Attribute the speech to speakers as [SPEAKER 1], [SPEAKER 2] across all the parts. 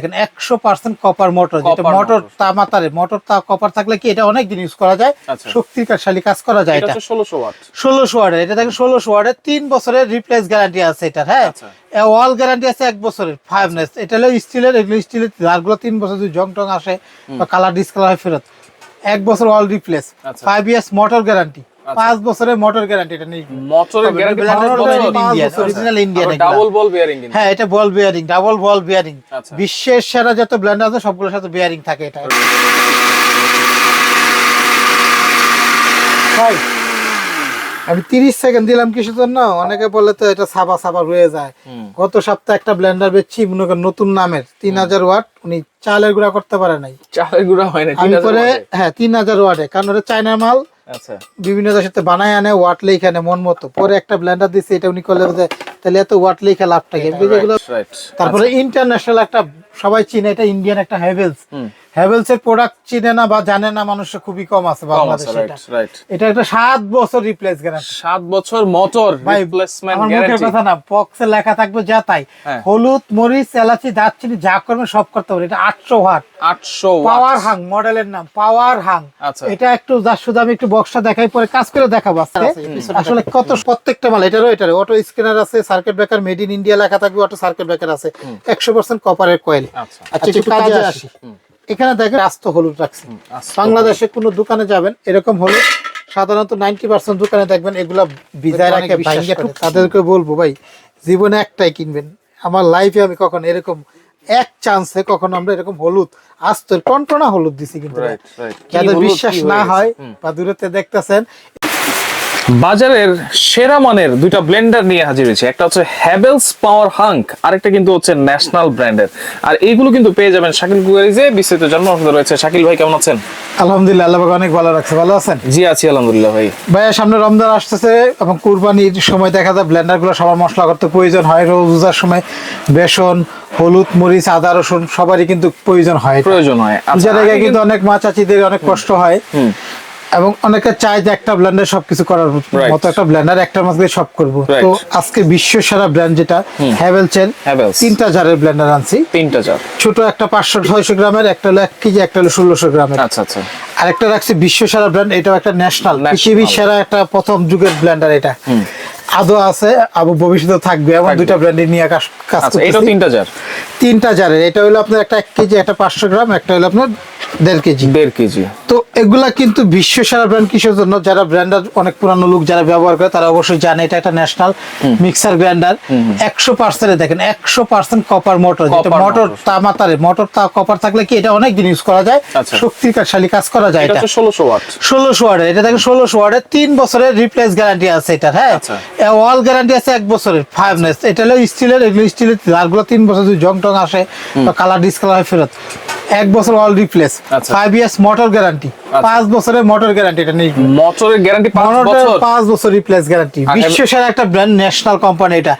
[SPEAKER 1] দেখেন 100% copper motor, যেটা motor তামাতারে motor তা কপার থাকলে কি এটা অনেক দিন ইউজ করা যায়, শক্তিশালী কাজ করা যায়। এটা
[SPEAKER 2] 1600 ওয়াট,
[SPEAKER 1] 1600 ওয়াটের। এটা দেখেন 1600 ওয়াটের 3 বছরের রিপ্লেস গ্যারান্টি আছে এটা। হ্যাঁ, ওয়াল গ্যারান্টি আছে 1 বছরের ফায়ারনেস। এটা হলো স্টিলের, এগুলো স্টিলের যারগুলো 3 বছর যদি জং টং আসে বা কালার ডিসকালার হয় ফেরত 1 বছর ওয়াল রিপ্লেস। 5 ইয়ার্স মোটর গ্যারান্টি, 5 বছরের মোটর গ্যারান্টি। এটা নেই
[SPEAKER 2] মোটরের গ্যারান্টি 5 বছর,
[SPEAKER 1] অরিজিনাল ইন্ডিয়ান।
[SPEAKER 2] ডাবল বল বেয়ারিং।
[SPEAKER 1] হ্যাঁ, এটা বল বেয়ারিং, ডাবল বল বেয়ারিং। বিশ্বের সেরা যত ব্লেন্ডার আছে সবগুলোর সাথে বেয়ারিং থাকে এটা। আমি 30 সেকেন্ড দিলাম কিসের জন্য, অনেকে বলে তো এটা সাবা সাবা রয়ে যায়। গত সপ্তাহে একটা ব্লেন্ডার বেচছি মনে করেন নতুন নামের 3000 ওয়াট, উনি চালের গুঁড়া করতে পারে নাই।
[SPEAKER 2] চালের গুঁড়া হয় না,
[SPEAKER 1] আমি পরে হ্যাঁ 3000 ওয়াটে, কারণ ওটা চায়নার মাল। আচ্ছা, বিভিন্ন দেশের সাথে বানায় আনে, ওয়াট লেখা আনে মন মতো। পরে একটা ব্লেন্ডার দিচ্ছে, এটা উনি করলে যে তাহলে এত ওয়াট লেখা লাভটা কি? তারপরে ইন্টারন্যাশনাল একটা সবাই চিনে, এটা ইন্ডিয়ান একটা হ্যাভেলস। হ্যাভেলস এর প্রোডাক্ট চিনে না বা জানে না মানুষ খুবই কম আছে বাংলাদেশে। এটা একটা 7 বছর রিপ্লেস গ্যারান্টি।
[SPEAKER 2] 7 বছর মোটর রিপ্লেসমেন্ট গ্যারান্টি।
[SPEAKER 1] আমার মুখের কথা না, বক্সে লেখা থাকবে যা তাই। হলুদ, মরিচ, এলাচি, দারচিনি যা করবে সব করতে পারে। এটা 800 ওয়াট,
[SPEAKER 2] 800 ওয়াট
[SPEAKER 1] পাওয়ার হাং মডেলের নাম, পাওয়ার হাং। এটা একটু যার শুধু আমি একটু বক্সটা দেখাই, পরে কাজ করে দেখাবো আজকে আসলে কত। প্রত্যেকটা মাল এটারও অটো স্ক্যানার আছে, circuit breaker made in India লেখা থাকবে, অটো সার্কিট ব্রেকার আছে, 100% কপারের কয়েল। আচ্ছা, একটু কাজে আসি। এখানে দেখেন আস্ত হলুদ রাখছি। বাংলাদেশে কোনো দোকানে যাবেন এরকম হলুদ সাধারণত 90% দোকানে দেখবেন এগুলা ভিজায় রাখে, ভাঙিয়ে। তাদেরকে বলবো ভাই জীবনে একটাই কিনবেন। আমার লাইফে আমি কখনো এরকম এক চান্সে কখনো আমরা এরকম হলুদ আস্ত টনটনা হলুদ দিছি, কিন্তু যাদের বিশ্বাস না হয় বা দূরতে দেখতেছেন।
[SPEAKER 2] বাজারের সেরা মানের দুইটা ব্লেন্ডার নিয়ে হাজির হয়েছে। একটা হচ্ছে হ্যাভেলস পাওয়ার হাঙ্ক, আরেকটা কিন্তু হচ্ছে ন্যাশনাল ব্র্যান্ডের। আর এইগুলো কিন্তু পেয়ে যাবেন শাকিল কুকারিজে। বিস্তারিত জানার জন্য রয়েছে শাকিল ভাই। কেমন আছেন?
[SPEAKER 1] আলহামদুলিল্লাহ, আল্লাহ পাক অনেক ভালো রাখছে। ভালো আছেন?
[SPEAKER 2] জি আছি আলহামদুলিল্লাহ ভাই।
[SPEAKER 1] ভাইয়া সামনে রমজান আসতেছে এবং কুরবানির সময় দেখা যায় ব্লেন্ডার গুলো সবার মশলা করতে প্রয়োজন হয়। রোজার সময় বেসন, হলুদ, মরিচ, আদা, রসুন সবারই কিন্তু প্রয়োজন হয়। কিন্তু অনেক মা চাচিদের অনেক কষ্ট হয় এবং অনেকে চায় যে একটা ব্লেন্ডার সবকিছু করার মতো একটা ব্লেন্ডার একটার মধ্যে সব করব। তো আজকে বিশ্ব সেরা ব্র্যান্ড যেটা হ্যাভেলস এর 3টা জারের ব্লেন্ডার আনছি। 3টা জার, ছোট একটা 500-600 গ্রামের, একটা হলো 1 কেজি, একটা হলো 1600 গ্রামের। আচ্ছা আচ্ছা। আরেকটা রাখছি বিশ্ব সেরা ব্র্যান্ড, এটাও একটা ন্যাশনাল, পৃথিবীর সেরা একটা প্রথম যুগের ব্লেন্ডার। এটা আদৌ আছে, আবু ভবিষ্যতে থাকবে, এমন দুইটা ব্র্যান্ডে নিয়ে কাজ করতেছি।
[SPEAKER 2] এটা 3টা জার,
[SPEAKER 1] 3টা জারের। এটা হলো আপনার একটা 1 কেজি, একটা 500 গ্রাম, একটা হলো আপনার 1.5 কেজি।
[SPEAKER 2] 1.5 কেজি।
[SPEAKER 1] তো এগুলা কিন্তু বিশ্ব সেরা ব্র্যান্ড কিসের জন্য? যারা ব্র্যান্ডার অনেক পুরানো লোক যারা ব্যবহার করে তারা অবশ্যই জানে এটা একটা ন্যাশনাল মিক্সার গ্রাইন্ডার। 100% দেখেন 100% কপার মোটর, যেটা মোটর তামাতারে মোটর তা কপার থাকলে কি এটা অনেক দিন ইউজ করা যায়, শক্তিশালী কাজ করা যায়। এটা
[SPEAKER 2] 1600 ওয়াট,
[SPEAKER 1] 1600 ওয়াটের। এটা দেখেন 1600 ওয়াটের 3 বছরের রিপ্লেস গ্যারান্টি আছে এটা। হ্যাঁ, ওয়াল গ্যারান্টি আছে 1 বছরের ফায়ারনেস। এটা হলো স্টিলের, এগুলো স্টিলের যারগুলো 3 বছর যদি জং টং আসে বা কালার ডিসকালার হয় ফেরত 1 বছর ওয়াল রিপ্লেস। 5 ইয়ার্স মোটর গ্যারান্টি, 5 বছরের মোটর গ্যারান্টি। এটা নেই
[SPEAKER 2] মোটরের গ্যারান্টি 5
[SPEAKER 1] বছর রিপ্লেস গ্যারান্টি। বিশ্ব সেরা একটা ব্র্যান্ড, ন্যাশনাল কোম্পানি এটা।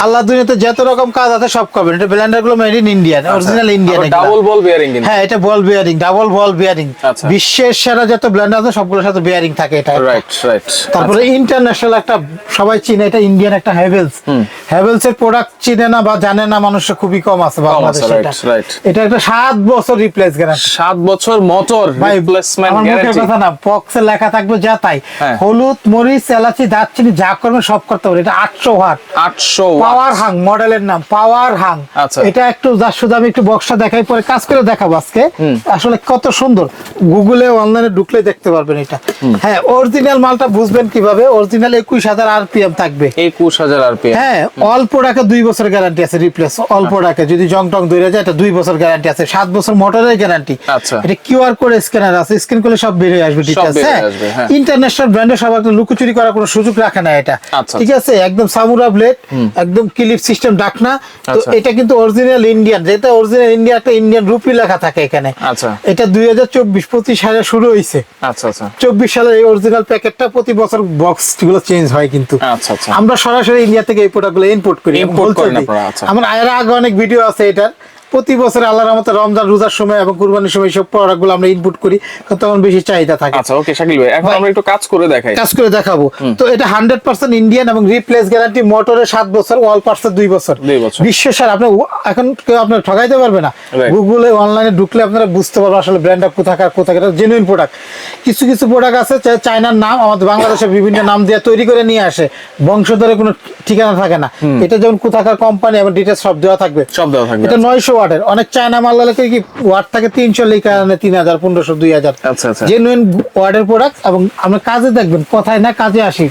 [SPEAKER 1] আল্লাহ দুনিয়াতে যত রকম কাজ আছে সব করবেন। এটা ব্লেন্ডার গুলো made in Indian, original Indian.
[SPEAKER 2] Double ball bearing.
[SPEAKER 1] হ্যাঁ, এটা বল বেয়ারিং, ডাবল বল বেয়ারিং। বিশ্বের সেরা যত ব্লেন্ডার আছে সবগুলোর সাথে বেয়ারিং থাকে এটা। তারপরে ইন্টারন্যাশনাল একটা সবাই চিনে, এটা ইন্ডিয়ান একটা হ্যাভেলস। হ্যাভেলস এর প্রোডাক্ট চিনে না বা জানে না মানুষ খুবই কম আছে বাংলাদেশে। এটা একটা 7 বছর রিপ্লেস গ্যারান্টি।
[SPEAKER 2] 7 বছর মোটর রিপ্লেসমেন্ট গ্যারান্টি।
[SPEAKER 1] কথা না, বক্সে লেখা থাকবে যা তাই। হলুদ, মরিচ, এলাচি, দারচিনি যা করবে সব করতে পারে। এটা 800 ওয়াট,
[SPEAKER 2] 800 ওয়াট,
[SPEAKER 1] পাওয়ার হাং মডেলের নাম, পাওয়ার হাং। এটা একটু যার শুধু আমি একটু বক্সটা দেখাই, পরে কাজ করে দেখাবো আজকে আসলে কত সুন্দর। গুগলে অনলাইনে ঢুকলে দেখতে পারবেন এটা। হ্যাঁ, অরিজিনাল মালটা বুঝবেন কিভাবে? অরিজিনাল 21000 আরপিএম থাকবে।
[SPEAKER 2] 21000 আরপিএম।
[SPEAKER 1] হ্যাঁ, অল্প টাকা 2 বছর গ্যারান্টি আছে রিপ্লেস। অল্প টাকা যদি জং টং ধরে যায় এটা 2 বছর গ্যারান্টি আছে। 7 বছর মোটরের গ্যারান্টি। এটা কিউআর কোড স্ক্যানার আছে, স্ক্যান করলে সব বের হয়ে আসবে ডিটেইলস। হ্যাঁ, ইন্টারন্যাশনাল ব্র্যান্ডের সব একটা লুকোচুরি করার কোনো সুযোগ রাখে না এটা। ঠিক আছে, একদম সামুরা ব্লেড, একদম ক্লিপ সিস্টেম ডাকনা। তো এটা কিন্তু অরিজিনাল ইন্ডিয়ান, যেটা অরিজিনাল ইন্ডিয়া একটা ইন্ডিয়ান রুপি লেখা থাকে এখানে। এটা 2024-25 সালে শুরু হইছে। 24 সালে এই অরিজিনাল প্যাকেটটা প্রতি বছর বক্স গুলো চেঞ্জ হয় কিন্তু। আমরা সরাসরি ইন্ডিয়া থেকে এই প্রোডাক্টগুলো ইম্পোর্ট করি। আমার আগে অনেক ভিডিও আছে এটার, প্রতি বছর আল্লাহর রহমতে রমজান রোজার সময় এবং কুরবানির সময় সব প্রোডাক্টগুলো আমরা ইনপুট করি, কারণ তখন বেশি চাহিদা থাকে।
[SPEAKER 2] আচ্ছা ওকে শাকিল ভাই, এখন আমরা একটু কাজ করে দেখাই।
[SPEAKER 1] কাজ করে দেখাবো। তো এটা 100% ইন্ডিয়ান এবং রিপ্লেস গ্যারান্টি, মোটরে 7 বছর, অল পার্টসে 2 বছর। বিশ্ব সার আপনি এখন কেউ আপনার ঠকাইতে পারবে না। গুগলে অনলাইনে ঢুকলে আপনারা বুঝতে পারবেন আসলে ব্র্যান্ডটা কোথাকার জেনুইন প্রোডাক্ট। কিছু কিছু প্রোডাক্ট আছে চায়নার নাম আমাদের বাংলাদেশের বিভিন্ন নাম দিয়ে তৈরি করে নিয়ে আসে, বংশধরে কোনো ঠিকানা থাকে না। এটা যেমন কোথাকার কোম্পানি এবং ডিটেইলস সব দেওয়া থাকবে, এটা 900 ওয়াটের। অনেক চায়না মাল লাগে কি ওয়াট থাকে 300, এই কারণে 3000, 1500, 2000। জেনুইন ওয়াটের প্রোডাক্ট এবং আপনি কাজে দেখবেন, কথায় না কাজে আসি।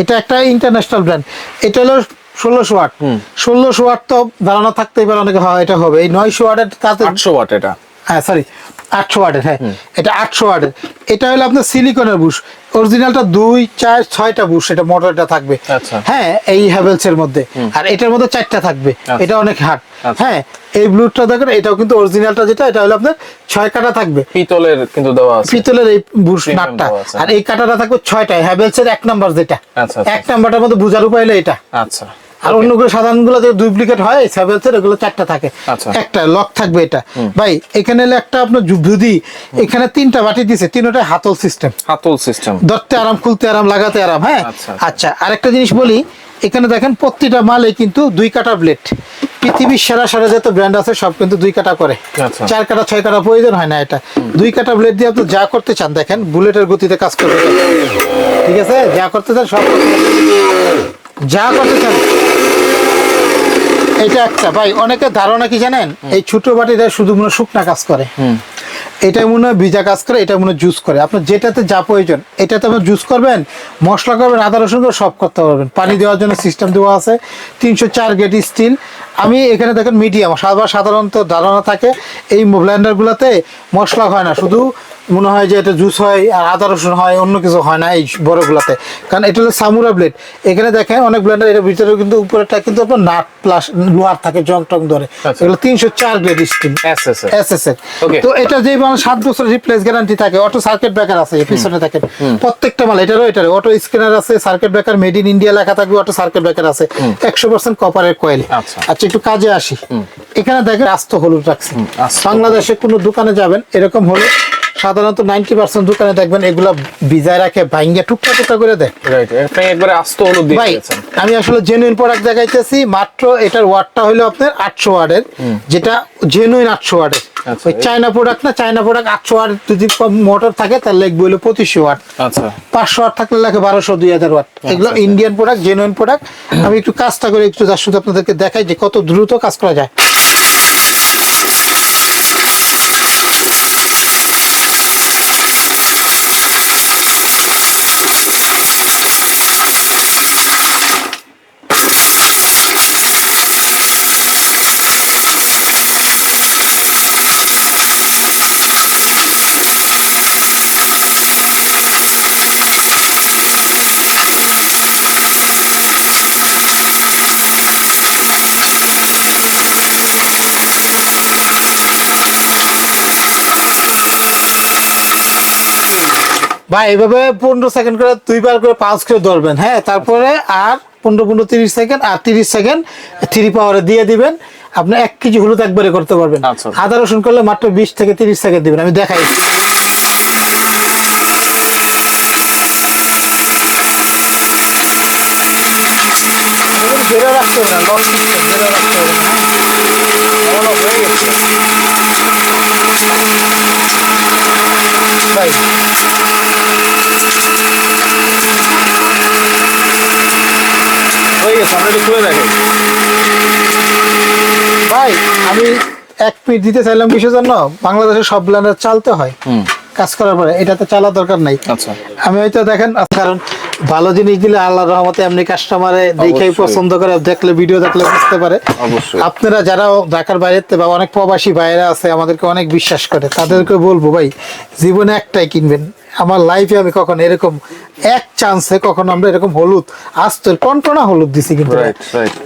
[SPEAKER 1] এটা একটা ইন্টারন্যাশনাল ব্র্যান্ড। এটা হলো 1600 ওয়াট। 1600 ওয়াট তো ধারণা থাকতেই পারে অনেকে, হয় এটা হবে। এই 900 ওয়াটের তাতে
[SPEAKER 2] 800 ওয়াট এটা,
[SPEAKER 1] হ্যাঁ সরি 800 ওয়াটের, হ্যাঁ এটা 800 ওয়াটের। এটা হলো আপনার সিলিকনের বুশ, অরিজিনালটা 2, 4, 6টা বুশ এটা মোটরটা থাকবে। হ্যাঁ এই হ্যাভেলস এর মধ্যে, আর এটার মধ্যে 4টা থাকবে। এটা অনেক হার্ড। হ্যাঁ এই ব্লুটটা দেখেন, এটাও কিন্তু অরিজিনালটা যেটা, এটা হলো আপনার 6 কাটা থাকবে,
[SPEAKER 2] পিতলের কিন্তু দেওয়া আছে,
[SPEAKER 1] পিতলের এই বুশ নাটটা। আর এই কাটাটা থাকবে 6টা, হ্যাভেলস এর 1 নাম্বার যেটা। 1 নাম্বারটার মধ্যে বুঝার উপায় হলো এটা।
[SPEAKER 2] আচ্ছা।
[SPEAKER 1] আর অন্যগুলো সাধারণ গুলো ডুপ্লিকেট হয়, হ্যাভেলসের এগুলো 4টা থাকে। একটা লক থাকবে এটা। ভাই এখানে হলো একটা আপনার যদি এখানে 3টা বাটি দিছে, 3টাই হাতল সিস্টেম। ধরতে আরাম, খুলতে আরাম, লাগাতে আরাম। হ্যাঁ আচ্ছা, আরেকটা জিনিস বলি, এখানে দেখেন প্রতিটা মালে কিন্তু 2 কাটা ব্লেড। পৃথিবীর সেরা সেরা যত ব্র্যান্ড আছে সব কিন্তু 2 কাটা করে, 4 কাটা 6 কাটা প্রয়োজন হয় না। এটা 2 কাটা ব্লেড দিয়ে আপনি যা করতে চান, দেখেন বুলেটের গতিতে কাজ করবে। ঠিক আছে, যা করতে চান সব যা করতে চান। এটা একটা ভাই অনেকের ধারণা কি জানেন, এই ছোট বাটিটা শুধু মনে শুকনা কাজ করে, এটা মনে হয় ভিজা কাজ করে, এটা মনে হয় জুস করে। আপনার যেটাতে যা প্রয়োজন, এটাতে আপনার জুস করবেন, মশলা করবেন, আদা রসুন করে সব করতে পারবেন। পানি দেওয়ার জন্য সিস্টেম দেওয়া আছে, 304 গেট স্টিল। আমি এখানে দেখেন মিডিয়াম, সাধারণত ধারণা থাকে এই ব্লেন্ডার গুলাতে মশলা হয় না, শুধু মনে হয় যে এটা জুস হয় আর আদা রসুন হয়, অন্য কিছু হয় না এই বড়গুলাতে, কারণ এটা হলো সামুরা ব্লেড। এখানে দেখেন অনেক ব্লেন্ডার এর ভিতরে কিন্তু উপরেটা কিন্তু আপনার নাট প্লাস লোহার থাকে, জং টং ধরে। এগুলো 304 গ্রেড স্টিল এসএস এর। তো এটা যে 7 বছর রিপ্লেস গ্যারান্টি থাকে। অটো সার্কিট ব্রেকার আছে পিছনে দেখেন, প্রত্যেকটা মাল এটারও অটো স্ক্যানার আছে, circuit breaker made in India লেখা থাকবে, অটো সার্কিট ব্রেকার আছে, 100% কপারের কয়েল। আচ্ছা একটু কাজে আসি। এখানে দেখেন আস্ত হলুদ রাখছি। বাংলাদেশে কোনো দোকানে যাবেন এরকম হলুদ সাধারণত 90% দোকানে দেখবেন এগুলা ভিজায় রাখে, ভাঙ্গা টুকরা টুকরা করে দেয়।
[SPEAKER 2] একবারে আস্ত হলুদ দিয়ে দিয়েছেন।
[SPEAKER 1] আমি আসলে জেনুইন প্রোডাক্ট দেখাইতেছি। মাত্র এটার ওয়াটটা হলো আপনার 800 ওয়াটের, যেটা জেনুইন 800 ওয়াটের। ওই চায়না প্রোডাক্ট না, চায়না প্রোডাক্ট 800 ওয়াট যদি মোটর থাকে তাহলে লিখবে হলো 2500 ওয়াট। 500 ওয়াট থাকলে লাগে 1200, 2000 ওয়াট। এগুলো ইন্ডিয়ান প্রোডাক্ট, জেনুইন প্রোডাক্ট। আমি একটু কাজটা করে একটু শুধু আপনাদেরকে দেখাই যে কত দ্রুত কাজ করা যায়। ভাই এইভাবে 15 সেকেন্ড করে 2 বার করে 5 করে ধরবেন। হ্যাঁ তারপরে আর 15-30 সেকেন্ড আর 30 সেকেন্ড 3 পাওয়ারে দিয়ে দিবেন। আপনি 1 কেজি হলুদ একবারে করতে পারবেন। আদা রসুন করলে মাত্র 20 থেকে 30 সেকেন্ড দিবেন। আমি দেখাই। রাখতে হবে না, লং রাখতে হবে না। হয়ে গেছে ভাই। হয়ে গেছে, আমরা একটু খুলে দেখেন ভাই। আমি 1 মিনিট দিতে চাইলাম কিসের জন্য, বাংলাদেশের সব ব্লেন্ডার চালতে হয় কাজ করার পরে, এটাতে চালা দরকার নাই। আমি হয়তো দেখেন, কারণ ভালো জিনিস দিলে আল্লাহর রহমতে এমনি কাস্টমারে দেখেই পছন্দ করে, দেখলে ভিডিও দেখলে বুঝতে পারে। আপনারা যারা ঢাকার বাইরে বা অনেক প্রবাসী বাইরে আছে আমাদেরকে অনেক বিশ্বাস করে, তাদেরকে বলবো ভাই জীবনে একটাই কিনবেন। আমার লাইফে আমি কখনো এরকম এক চান্সে কখনো আমরা এরকম হলুদ আস্তর টনটনা হলুদ দিছি, কিন্তু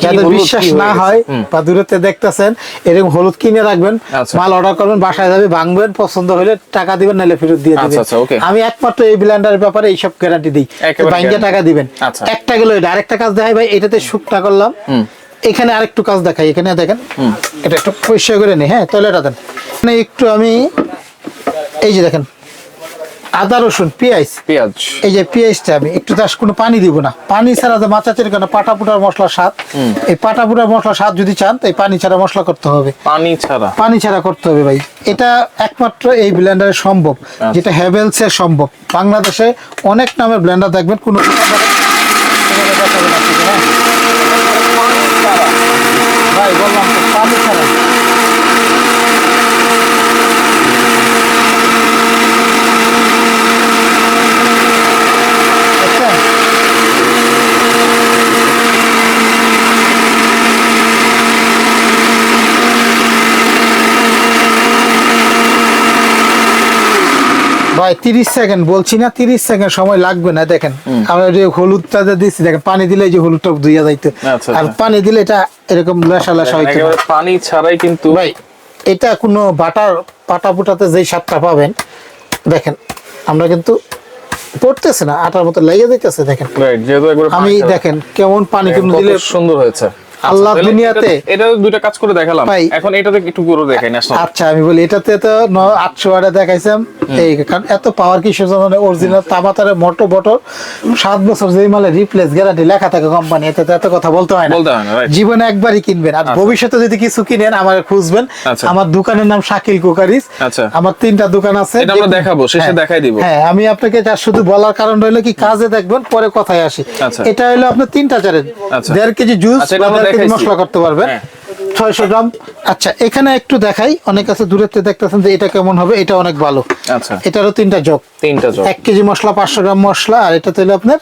[SPEAKER 1] যাদের বিশ্বাস না হয় বা দূরেতে দেখতেছেন এরকম হলুদ কিনে রাখবেন, মাল অর্ডার করবেন, বাসায় যাবে, ভাঙবেন, পছন্দ হলে টাকা দিবেন, নাহলে ফেরত দিয়ে দিবেন। আমি একমাত্র এই ব্লেন্ডারের ব্যাপারে এইসব গ্যারান্টি দিই, ভাঙিয়ে টাকা দিবেন। একটা গেল, আরেকটা কাজ দেখাই ভাই। এটাতে শুকনা করলাম, এখানে আরেকটু কাজ দেখাই, এখানে দেখেন এটা একটু পরিষ্কার করে নিই। হ্যাঁ, তয়লাটা দেন। এখানে একটু আমি এই যে দেখেন আদা রসুন পেঁয়াজ, এই যে পেঁয়াজটা আমি একটু চাষ কোনো পানি দিব না, পানি ছাড়া যে মাথা চের কেন পাটা পুটার মশলা স্বাদ, এই পাটা পুটার মশলা স্বাদ যদি চান তাই পানি ছাড়া মশলা করতে হবে, পানি ছাড়া করতে হবে ভাই। এটা একমাত্র এই ব্লেন্ডারে সম্ভব, যেটা হ্যাভেলস এর সম্ভব। বাংলাদেশে অনেক নামের ব্লেন্ডার দেখবেন, কোনো ভাই বললাম তো পানি ছাড়া। ভাই 30 সেকেন্ড বলছি না, 30 সেকেন্ড সময় লাগবে না। দেখেন আমরা যে হলুদটা দিচ্ছি, দেখেন পানি দিলে এই যে হলুদটা ধুইয়া যাইতো, আর পানি দিলে এটা এরকম লেশা লেশা হইতো,
[SPEAKER 2] পানি ছাড়াই কিন্তু
[SPEAKER 1] ভাই এটা কোনো বাটার পাটা পুটাতে যেই স্বাদটা পাবেন, দেখেন আমরা কিন্তু পড়তেছে না, আটার মতো লেগে যাইতেছে। দেখেন আমি দেখেন কেমন পানি কিন্তু দিলে
[SPEAKER 2] সুন্দর হয়েছে।
[SPEAKER 1] আল্লাহ দুনিয়াতে
[SPEAKER 2] এটা দুইটা কাজ করে দেখালাম, এখন এটাতে একটু পুরো দেখাই না।
[SPEAKER 1] আচ্ছা আমি বলি, এটাতে তো 800 ওয়াটে দেখাইছিলাম, এই কারণ এত পাওয়ার কিসের জন্য, অরিজিনাল তামাতারে মোটর বটর 7 বছর যেই মালে রিপ্লেস গ্যারান্টি লেখা থাকে কোম্পানি, এতে তো এত কথা বলতে হয় না। জীবনে একবারই কিনবেন, আর ভবিষ্যতে যদি কিছু কিনেন আমার খুঁজবেন। আমার দোকানের নাম শাকিল কুকারিজ, আমার 3টা দোকান আছে,
[SPEAKER 2] এটা আমরা দেখাবো, শেষে দেখাই দিব।
[SPEAKER 1] হ্যাঁ, আমি আপনাকে যা শুধু বলার কারণ হলো কি, কাজে দেখবেন পরে কথায় আসি। এটা হলো আপনার 3টা চারের 1.5 কেজি জুস মশলা করতে পারবেন, 600 গ্রাম। আচ্ছা এখানে একটু দেখাই, অনেক আছে দূরে দেখতেছেন যে এটা কেমন হবে, এটা অনেক ভালো। আচ্ছা এটারও 3টা জগ, 1 কেজি মশলা, 500 গ্রাম মশলা, আর এটাতে হলো আপনার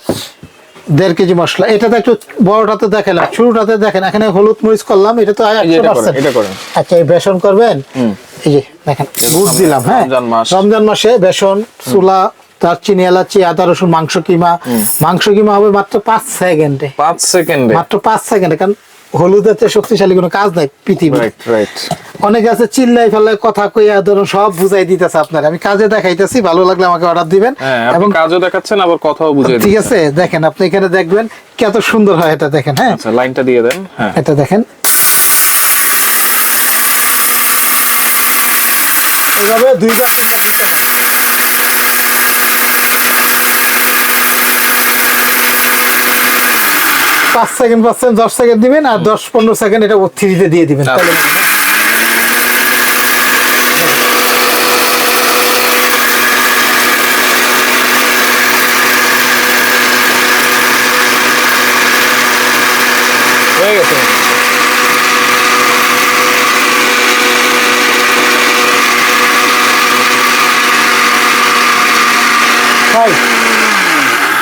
[SPEAKER 1] 1.5 কেজি মশলা। এটাতে একটু বড়টাতে দেখালাম, ছোটটাতে দেখেন এখানে হলুদ মরিচ করলাম, এটা তো 100%। আচ্ছা এই বেসন করবেন, এই যে দেখেন গুড় দিলাম। হ্যাঁ, রমজান মাসে বেসন, চুলা, দারচিনি, এলাচি, আদা রসুন, মাংস কিমা হবে মাত্র 5 সেকেন্ডে, মাত্র 5 সেকেন্ডে। কারণ হলুদের শক্তিশালী কোনো কাজ নাই পৃথিবী। অনেকে আছে চিল্লাই ফেলায় কথা কইয়া ধরুন সব বুঝাই দিতেছে আপনার, আমি কাজে দেখাইতেছি, ভালো লাগলে আমাকে অর্ডার দিবেন,
[SPEAKER 2] এবং কাজও দেখাচ্ছেন আবার কথাও বুঝাই দিচ্ছেন।
[SPEAKER 1] ঠিক আছে, দেখেন আপনি এখানে দেখবেন কত সুন্দর হয় এটা, দেখেন। হ্যাঁ
[SPEAKER 2] আচ্ছা লাইনটা দিয়ে দেন। হ্যাঁ
[SPEAKER 1] এটা দেখেন এভাবে 2বার 3বার দিতে হবে। 5 সেকেন্ড পাচ্ছেন, 10 সেকেন্ড দিবেন, আর 10-15 সেকেন্ড এটা 3-তে দিয়ে দিবেন, তাহলে
[SPEAKER 2] হয়ে গেছে।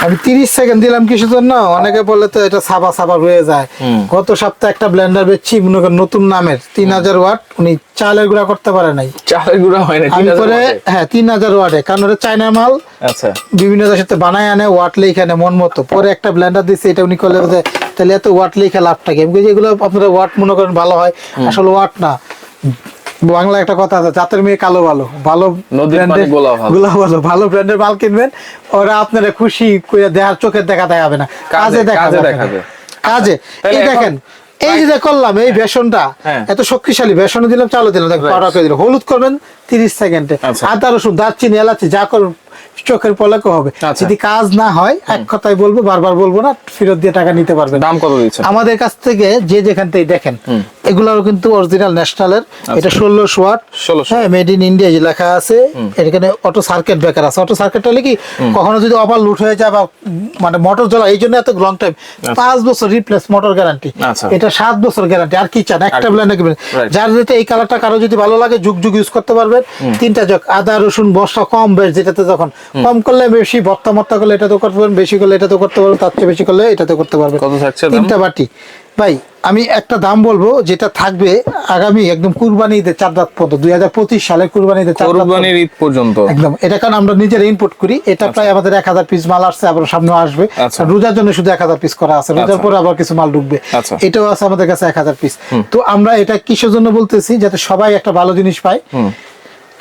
[SPEAKER 1] আমি 30 সেকেন্ড দিলাম কিসের জন্য, অনেকে বলে তো এটা সাবা সাবা রয়ে যায়। গত সপ্তাহে একটা ব্লেন্ডার বেচছি মনে করেন নতুন নামের, 3000 ওয়াট, উনি চালের গুঁড়া করতে পারে নাই,
[SPEAKER 2] চালের গুঁড়া হয় না,
[SPEAKER 1] আমি করে হ্যাঁ 3000 ওয়াটে, কারণ ওটা চায়না মাল। আচ্ছা বিভিন্ন দেশের সাথে বানায় আনে, ওয়াট লেখা আনে মন মতো। পরে একটা ব্লেন্ডার দিচ্ছে, এটা উনি করলে তাহলে এত ওয়াট লেখা লাভটা কি? আমি বলি এগুলো আপনারা ওয়াট মনে করেন ভালো হয়, আসলে ওয়াট না। বাংলা একটা কথা আছে, জাতের মেয়ে কালো ভালো, ভালো ব্র্যান্ডের গোলা ভালো, ভালো ব্র্যান্ডের মাল কিনবেন, ওরা আপনারা খুশি করে দেখার চোখের দেখা দেখাবে না, কাজে দেখাবে। কাজে এই দেখেন এই যে করলাম, এই বেসনটা এত শক্তিশালী, বেসন দিলাম, চালু দিলাম, পাউডার করে দিলাম, হলুদ করবেন 30 সেকেন্ডে, আদা রসুন, দারচিনি, এলাচি যা করবেন চোখের পলকে হবে। যদি কাজ না হয়, এক কথাই বলবো, বারবার বলবো না, ফেরত দিয়ে টাকা নিতে পারবেন।
[SPEAKER 2] দাম কত দিচ্ছেন
[SPEAKER 1] আমাদের কাছ থেকে? যে যেখান থেকে দেখেন, এগুলোও কিন্তু অরিজিনাল ন্যাশনালের। এটা 1600 ওয়াট, হ্যাঁ মেড ইন ইন্ডিয়া লেখা আছে। এখানে অটো সার্কিট ব্রেকার আছে। অটো সার্কিট হলে কি কখনো যদি ওভার লুট হয়ে যায় বা মানে মোটর জ্বলা, এই জন্য এত লং টাইম, 5 বছর রিপ্লেস মোটর গ্যারান্টি, এটা 7 বছর গ্যারান্টি। আর কি চান? একটা ব্লেন্ডার কিনবেন, যার যেটা এই কালারটা কারো যদি ভালো লাগে যুগ যুগ ইউজ করতে পারবেন। 3টা জগ, আদা রসুন বস্তা কম বেশ, যেটাতে যখন কম করলে বেশি, ভর্তা মর্তা করলে এটাতে করতে পারবেন, বেশি করলে এটাতে করতে পারবেন, তার চেয়ে বেশি করলে এটাতে করতে পারবেন। 3টা বাটি। ভাই আমি একটা দাম বলবো যেটা থাকবে আগামী একদম কুরবানি ঈদের 4 রাত পর্যন্ত, 2025 সালের কুরবানি ঈদের 4
[SPEAKER 2] কুরবানির ঈদ পর্যন্ত
[SPEAKER 1] একদম। এটা কারণ আমরা নিজেরা ইনপুট করি, এটা প্রায় আমাদের 1000 পিস মাল আসছে, আবার সামনে আসবে। রোজার জন্য শুধু 1000 পিস করা আছে, রোজার পরে আবার কিছু মাল ঢুকবে, এটাও আছে আমাদের কাছে 1000 পিস। তো আমরা এটা কিসের জন্য বলতেছি, যাতে সবাই একটা ভালো জিনিস পায়,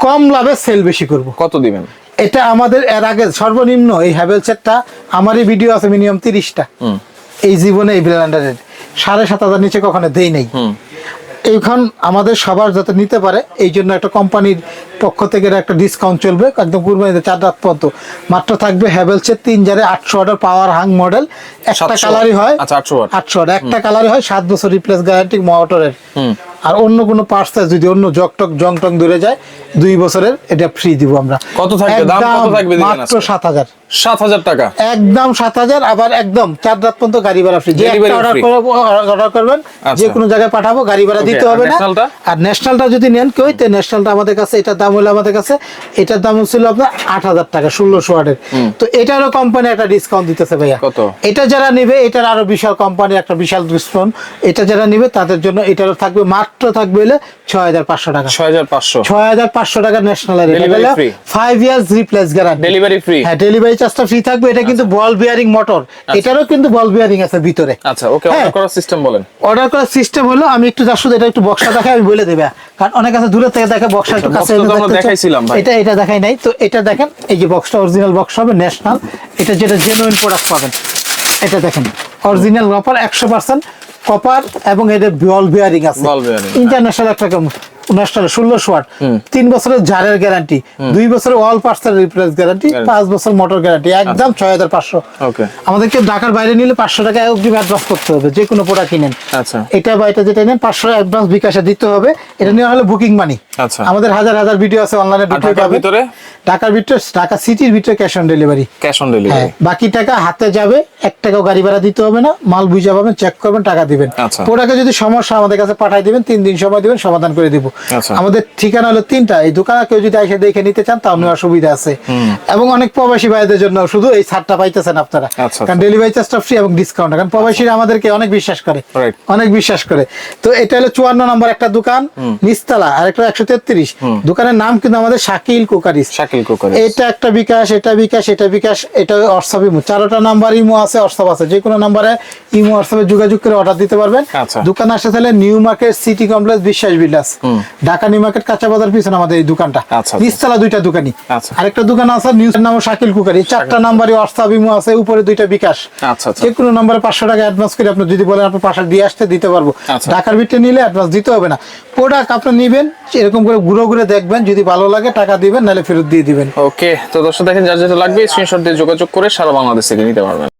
[SPEAKER 1] কম লাভে সেল বেশি করব।
[SPEAKER 2] কত দিবেন? এটা
[SPEAKER 1] আমাদের এর আগে সর্বনিম্ন এই হ্যাভেলসেরটা আমারই ভিডিও আছে মিনিমাম 30টা, এই জীবনে এই ব্লেন্ডারের 7,500 নিচে কখনো দেই নাই। এইখান আমাদের সবার যাতে নিতে পারে এই জন্য একটা কোম্পানির পক্ষ থেকে একটা ডিসকাউন্ট চলবে একদম কুরবানিতে 4 রাত পর্যন্ত। মাত্র থাকবে হ্যাভেলসের 3 জারে 800 ওয়াটের পাওয়ার হাং মডেল, একটা কালারই হয়।
[SPEAKER 2] আচ্ছা 800 ওয়াট,
[SPEAKER 1] 800 ওয়াট একটা কালারই হয়, 7 বছর রিপ্লেস গ্যারান্টি মোটরের। আর অন্য কোনো পার্টস যদি অন্য জং টং ধরে যায় 2 বছরের এটা ফ্রি দিব আমরা।
[SPEAKER 2] কত থাকবে দাম, কত থাকবে দিবেন
[SPEAKER 1] মাত্র 7,000,
[SPEAKER 2] 7,000 টাকা
[SPEAKER 1] একদম 7,000। আবার একদম 4 রাত পর্যন্ত গাড়ি ভাড়া ফ্রি। যে একটা অর্ডার করবেন যে কোনো জায়গায় পাঠাবো, গাড়ি ভাড়া দিতে হবে না। আর ন্যাশনালটা যদি নেন কেউ, তো ন্যাশনালটা আমাদের কাছে এটার দাম হলো আমাদের কাছে এটার দাম ছিল আপনার 8,000 টাকা 1600 ওয়াটের। তো এটারও কোম্পানি একটা ডিসকাউন্ট দিতেছে ভাইয়া।
[SPEAKER 2] কত?
[SPEAKER 1] এটা যারা নেবে এটার আরো বিশাল কোম্পানি একটা বিশাল ডিসকাউন্ট। এটা যারা নেবে তাদের জন্য এটারও থাকবে, মাত্র থাকবে হলে 6,500 টাকা। 6,500 টাকা ন্যাশনালের। এটা হলো 5 years replace guarantee, delivery free. হ্যাঁ, ডেলিভারি চার্জটা ফ্রি থাকবে। এটা কিন্তু বল বিয়ারিং মোটর, এটারও কিন্তু বল বিয়ারিং আছে ভিতরে।
[SPEAKER 2] আচ্ছা, ওকে, অর্ডার করার সিস্টেম বলেন।
[SPEAKER 1] অর্ডার করার সিস্টেম হলো, আমি একটু যার সাথে এটা একটু বক্সটা দেখাই, আমি বলে দেবে, কারণ অনেক আছে দূরে থেকে দেখে বক্সটা একটু কাছে
[SPEAKER 2] দেখাইছিলাম ভাই।
[SPEAKER 1] এটা দেখাই নাই তো। এটা দেখেন, এই যে বক্সটা অরিজিনাল বক্স হবে ন্যাশনাল। এটা যেটা জেনুইন প্রোডাক্ট পাবেন, এটা দেখেন অরিজিনাল কপার 100% কপার, এবং এটা বল বিয়ারিং আছে ইন্টারন্যাশনাল একটা ন্যাশনাল 1600 ওয়াট, 3 বছরের জারের গ্যারান্টি, 2 বছরের অল পার্টসের রিপ্লেস গ্যারান্টি, 5 বছর মোটর গ্যারান্টি, একদম 6,500।
[SPEAKER 2] ওকে,
[SPEAKER 1] আমাদেরকে ঢাকার বাইরে নিলে 500 টাকা অগ্রিম অ্যাডভান্স করতে হবে যে কোনো প্রোডাক্ট কিনেন।
[SPEAKER 2] আচ্ছা,
[SPEAKER 1] এটা বা এটা যেটা নেন 500 অ্যাডভান্স বিকাশে দিতে হবে। এটা নেওয়া হলো বুকিং মানি।
[SPEAKER 2] আচ্ছা,
[SPEAKER 1] আমাদের হাজার হাজার ভিডিও আছে অনলাইনে, ভিডিও পাবেন। ঢাকার ভিতরে, ঢাকা সিটির ভিতরে ক্যাশ অন ডেলিভারি। বাকি টাকা হাতে যাবে, 1 টাকাও গাড়ি ভাড়া দিতে হবে না। মাল বুঝা পাবেন, চেক করবেন, টাকা দিবেন। প্রোডাক্টে যদি সমস্যা আমাদের কাছে পাঠিয়ে দিবেন, 3 দিন সময় দিবেন, সমাধান করে দিব। আমাদের ঠিকানা হলো 3টা। এই দোকানে কেউ যদি এসে দেখে নিতে চান তাও নেওয়ার সুবিধা আছে। এবং অনেক প্রবাসী ভাইদের জন্য শুধু এই ছাড়টা পাইতেছেন আপনারা, কারণ ডেলিভারি চার্জটা ফ্রি এবং ডিসকাউন্ট। কারণ প্রবাসীরা আমাদেরকে অনেক বিশ্বাস করে, অনেক বিশ্বাস করে। তো এটা হলো 54 নম্বর একটা দোকান, নিচতলা। আর একটা 133 দোকানের নাম কিন্তু আমাদের শাকিল কুকারিস। এটা একটা বিকাশ, এটা বিকাশ, এটা বিকাশ, এটা হোয়াটসঅ্যাপ ইমো, 4টা নাম্বার ইমো আছে, হোয়াটসঅ্যাপ আছে। যে কোনো নাম্বারে ইমো হোয়াটসঅ্যাপে যোগাযোগ করে অর্ডার দিতে পারবেন। দোকান আসতে তাহলে নিউ মার্কেট সিটি কমপ্লেক্স বিশ্বাস বিলাস, ঢাকা নিউ মার্কেট কাঁচা বাজার পিছনে আমাদের এই দোকানটা। নিচতলা 2টা দোকানই। আরেকটা দোকান আছে নিউজ নাম শাকিল কুকারি, 4টা নাম্বারই হোয়াটসঅ্যাপ ইমো আছে, উপরে 2টা বিকাশ। যে কোনো নাম্বারে 500 টাকা অ্যাডভান্স করে আপনি যদি বলেন আপনার পাশে দিয়ে আসতে দিতে পারবো। ঢাকার ভিতরে নিলে অ্যাডভান্স দিতে হবে না। প্রোডাক্ট আপনি নিবেন, এরকম করে ঘুরে ঘুরে দেখবেন, যদি ভালো লাগে টাকা দিবেন, নাহলে ফেরত দিয়ে দিবেন।
[SPEAKER 2] ওকে, তো দর্শক দেখেন, যার যেটা লাগবে স্ক্রিনশট দিয়ে যোগাযোগ করে সারা বাংলাদেশ থেকে নিতে পারবেন।